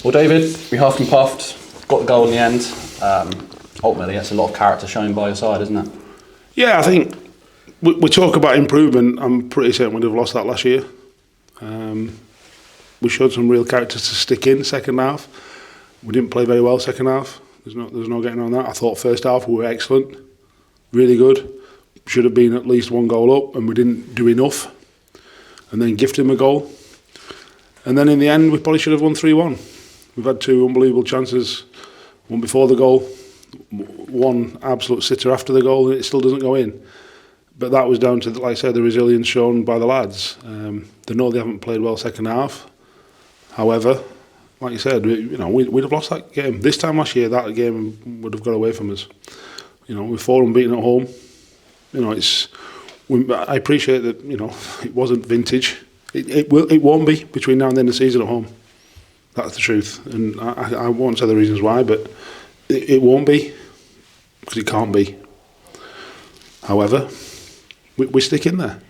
Well, David, we huffed and puffed, got the goal in the end. Ultimately, it's a lot of character shown by your side, isn't it? Yeah, I think we talk about improvement. I'm pretty certain we'd have lost that last year. We showed some real character to stick in second half. We didn't play very well second half. There's no getting on that. I thought first half we were excellent, really good. Should have been at least one goal up, and we didn't do enough. And then gifted him a goal. And then in the end, we probably should have won 3-1. We've had two unbelievable chances, one before the goal, one absolute sitter after the goal, and it still doesn't go in. But that was down to, like I said, the resilience shown by the lads. They know they haven't played well second half. However, like you said, we'd have lost that game. This time last year, that game would have got away from us. With 4 unbeaten at home, I appreciate that. It wasn't vintage. It won't be between now and the end of the season at home. That's the truth, and I won't say the reasons why, but it won't be because it can't be. However, we stick in there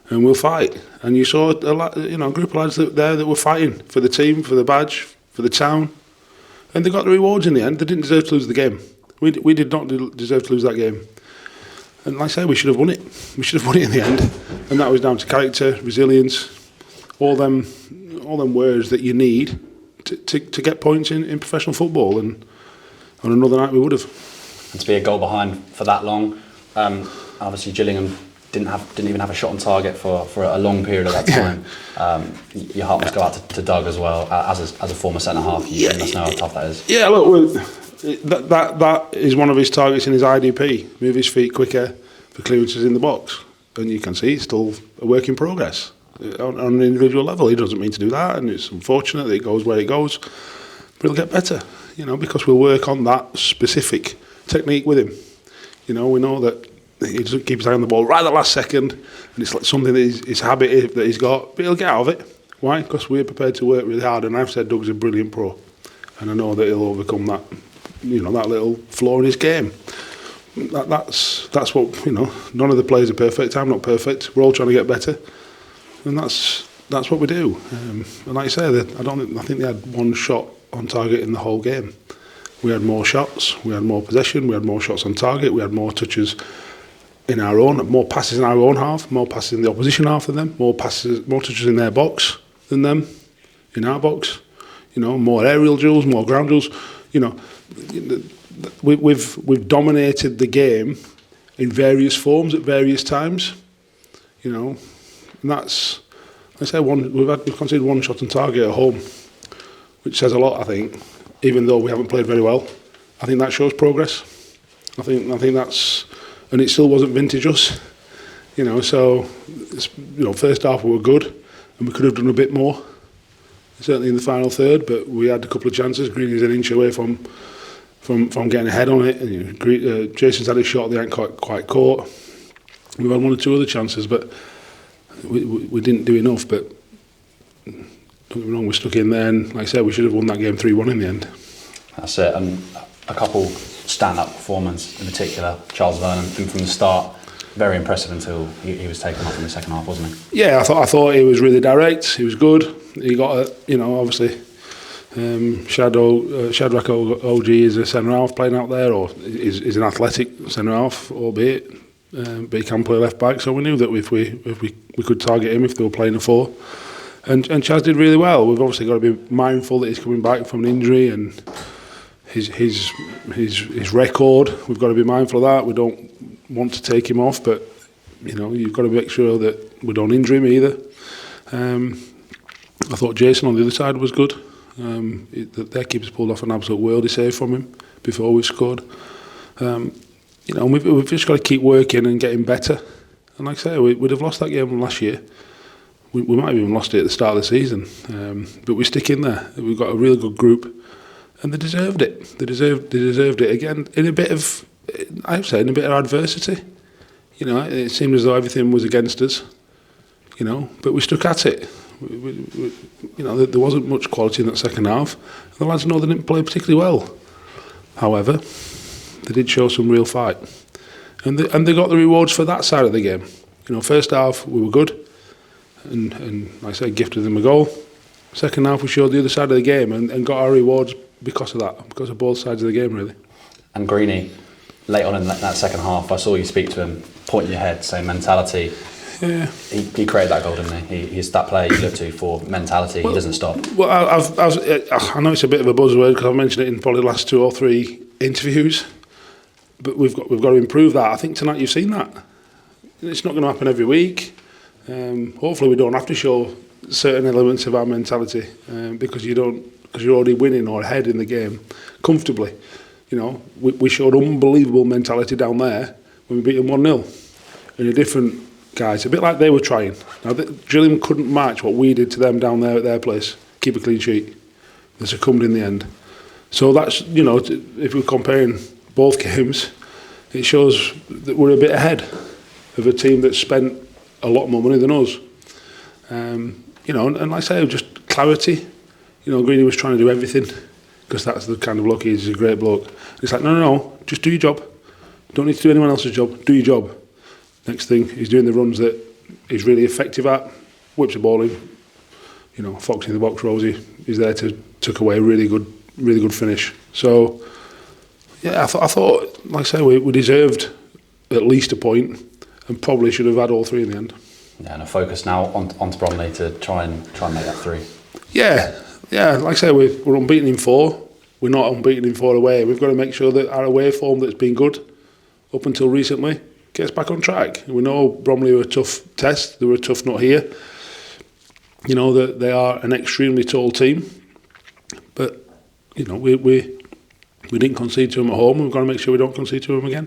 and we'll fight. And you saw a group of lads that were fighting for the team, for the badge, for the town, and they got the rewards in the end. They didn't deserve to lose the game. We did not deserve to lose that game. And like I say, we should have won it. We should have won it in the end, and that was down to character, resilience, all them words that you need to get points in professional football. And on another night, we would have. And to be a goal behind for that long, obviously Gillingham didn't even have a shot on target for a long period of that time. Your heart must go out to Doug as well, as a former centre half. You must know how tough that is. Yeah, look, that is one of his targets in his IDP. Move his feet quicker for clearances in the box, and you can see it's still a work in progress on an individual level. He doesn't mean to do that, and it's unfortunate that it goes where it goes. But it'll get better, because we'll work on that specific technique with him. We know that he doesn't keep his eye on the ball right at the last second, and it's like something that his habit that he's got, but he'll get out of it. Why? Because we're prepared to work really hard, and I've said Doug's a brilliant pro, and I know that he'll overcome that, that little flaw in his game. That's what, none of the players are perfect. I'm not perfect. We're all trying to get better, and that's what we do. And like I say, I think they had one shot on target in the whole game. We had more shots, we had more possession, we had more shots on target, we had more touches in our own, more passes in our own half, more passes in the opposition half than them, more touches in their box than them, in our box. More aerial duels, more ground duels. We've dominated the game in various forms at various times. And that's, I say, we've conceded one shot on target at home, which says a lot, I think. Even though we haven't played very well, I think that shows progress. I think that's, and it still wasn't vintage us, So, first half we were good, and we could have done a bit more. Certainly in the final third, but we had a couple of chances. Greeny's an inch away from getting ahead on it. And, Jason's had a shot they ain't quite caught. We've had one or two other chances, but we didn't do enough. But don't get me wrong, we're stuck in there, and like I said, we should have won that game 3-1 in the end. That's it. And a couple stand-up performances in particular. Charles Vern, from the start, very impressive until he was taken off in the second half, wasn't he? Yeah, I thought he was really direct. He was good. He got obviously Shadrach OG is a centre half playing out there, or is an athletic centre half, albeit, but he can play left back. So we knew that if we could target him if they were playing a 4. And Chaz did really well. We've obviously got to be mindful that he's coming back from an injury, and his record. We've got to be mindful of that. We don't want to take him off, but you've got to make sure that we don't injure him either. I thought Jason on the other side was good. Their keeper's pulled off an absolute worldie save from him before we scored. And we've just got to keep working and getting better. And like I say, we'd have lost that game last year. We might have even lost it at the start of the season, but we stick in there. We've got a really good group, and they deserved it. They deserved it again in a bit of, I've said, in a bit of adversity. It seemed as though everything was against us. But we stuck at it. There wasn't much quality in that second half. And the lads know they didn't play particularly well. However, they did show some real fight, and they got the rewards for that side of the game. First half we were good. And like I said, gifted them a goal. Second half we showed the other side of the game and got our rewards because of that, because of both sides of the game really. And Greeny, late on in that second half, I saw you speak to him, pointing your head, saying mentality. Yeah. He created that goal, didn't he? He's that player you look to for mentality. He doesn't stop. Well, I know it's a bit of a buzzword because I've mentioned it in probably the last 2 or 3 interviews, but we've got to improve that. I think tonight you've seen that. It's not going to happen every week. Hopefully we don't have to show certain elements of our mentality because you're already winning or ahead in the game comfortably. You know, we showed unbelievable mentality down there when we beat them 1-0 in a different guys, a bit like they were trying. Now, Gillingham couldn't match what we did to them down there at their place, keep a clean sheet. They succumbed in the end. So that's, you know, if we're comparing both games, it shows that we're a bit ahead of a team that spent a lot more money than us. You know, and like I say, just clarity. You know, Greeny was trying to do everything because that's the kind of bloke he is. He's a great bloke. And it's like, no, just do your job. Don't need to do anyone else's job. Do your job. Next thing, he's doing the runs that he's really effective at, whips the ball in, you know, Fox in the box, Rosie is there to tuck away a really good finish. So, yeah, I thought, like I say, we deserved at least a point and probably should have had all 3 in the end. Yeah, and a focus now onto Bromley to try and make that 3. Yeah, like I say, we're unbeaten in 4. We're not unbeaten in 4 away. We've got to make sure that our away form that's been good up until recently gets back on track. We know Bromley were a tough test. They were a tough nut here. You know that they are an extremely tall team, but you know we didn't concede to them at home. We've got to make sure we don't concede to them again.